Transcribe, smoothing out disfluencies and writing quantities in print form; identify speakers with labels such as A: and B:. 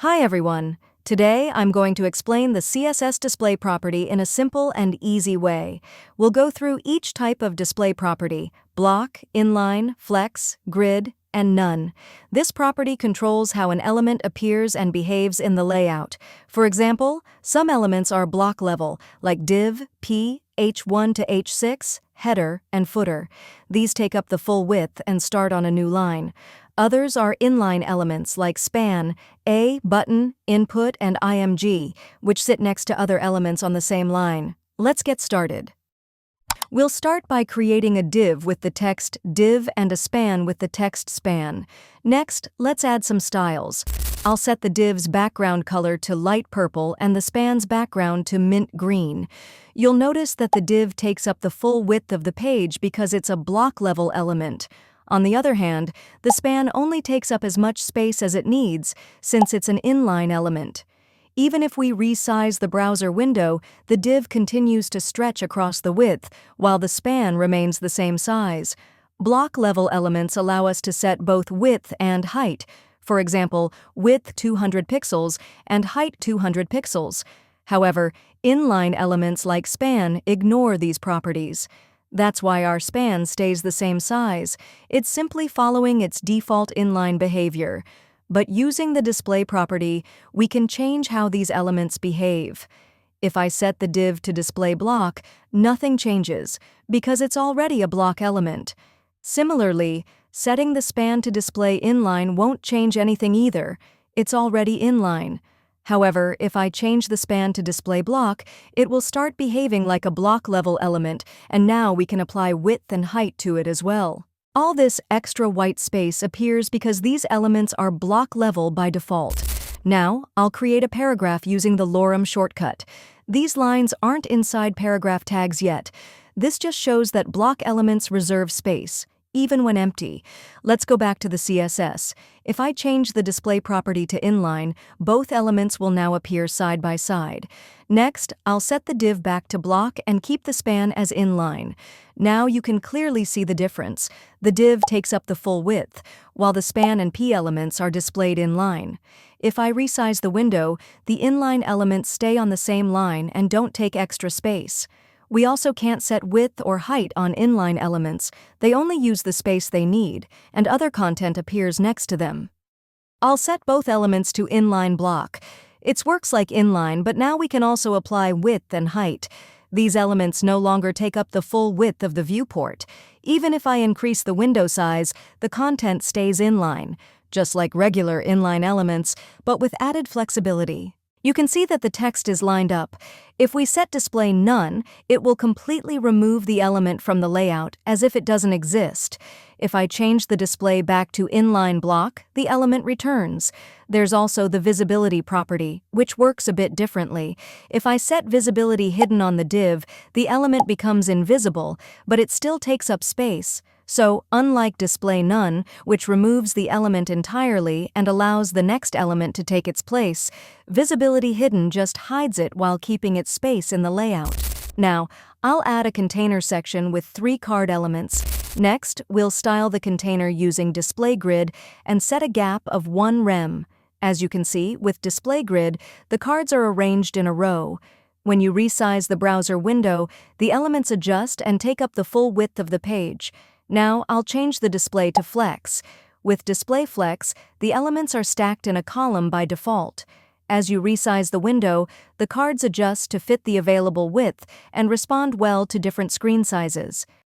A: Hi everyone! Today I'm going to explain the CSS display property in a simple and easy way. We'll go through each type of display property: block, inline, flex, grid, and none. This property controls how an element appears and behaves in the layout. For example, some elements are block level, like div, p, h1 to h6, header, and footer. These take up the full width and start on a new line. Others are inline elements like span, A, button, input, and img, which sit next to other elements on the same line. Let's get started. We'll start by creating a div with the text div and a span with the text span. Next, let's add some styles. I'll set the div's background color to light purple and the span's background to mint green. You'll notice that the div takes up the full width of the page because it's a block-level element. On the other hand, the span only takes up as much space as it needs, since it's an inline element. Even if we resize the browser window, the div continues to stretch across the width, while the span remains the same size. Block-level elements allow us to set both width and height. For example, width 200 pixels and height 200 pixels. However, inline elements like span ignore these properties. That's why our span stays the same size. It's simply following its default inline behavior. But using the display property, we can change how these elements behave. If I set the div to display block, nothing changes, because it's already a block element. Similarly, setting the span to display inline won't change anything either. It's already inline. However, if I change the span to display block, it will start behaving like a block-level element, and now we can apply width and height to it as well. All this extra white space appears because these elements are block-level by default. Now, I'll create a paragraph using the lorem shortcut. These lines aren't inside paragraph tags yet. This just shows that block elements reserve space, even when empty. Let's go back to the CSS. If I change the display property to inline, both elements will now appear side by side. Next, I'll set the div back to block and keep the span as inline. Now you can clearly see the difference. The div takes up the full width, while the span and p elements are displayed inline. If I resize the window, the inline elements stay on the same line and don't take extra space. We also can't set width or height on inline elements. They only use the space they need, and other content appears next to them. I'll set both elements to inline-block. It works like inline, but now we can also apply width and height. These elements no longer take up the full width of the viewport. Even if I increase the window size, the content stays inline, just like regular inline elements, but with added flexibility. You can see that the text is lined up. If we set display none, it will completely remove the element from the layout as if it doesn't exist. If I change the display back to inline block, the element returns. There's also the visibility property, which works a bit differently. If I set visibility hidden on the div, the element becomes invisible, but it still takes up space. So, unlike display none, which removes the element entirely and allows the next element to take its place, visibility hidden just hides it while keeping its space in the layout. Now, I'll add a container section with 3 card elements. Next, we'll style the container using display grid and set a gap of 1 rem. As you can see, with display grid, the cards are arranged in a row. When you resize the browser window, the elements adjust and take up the full width of the page. Now, I'll change the display to flex. With display flex, the elements are stacked in a column by default. As you resize the window, the cards adjust to fit the available width and respond well to different screen sizes.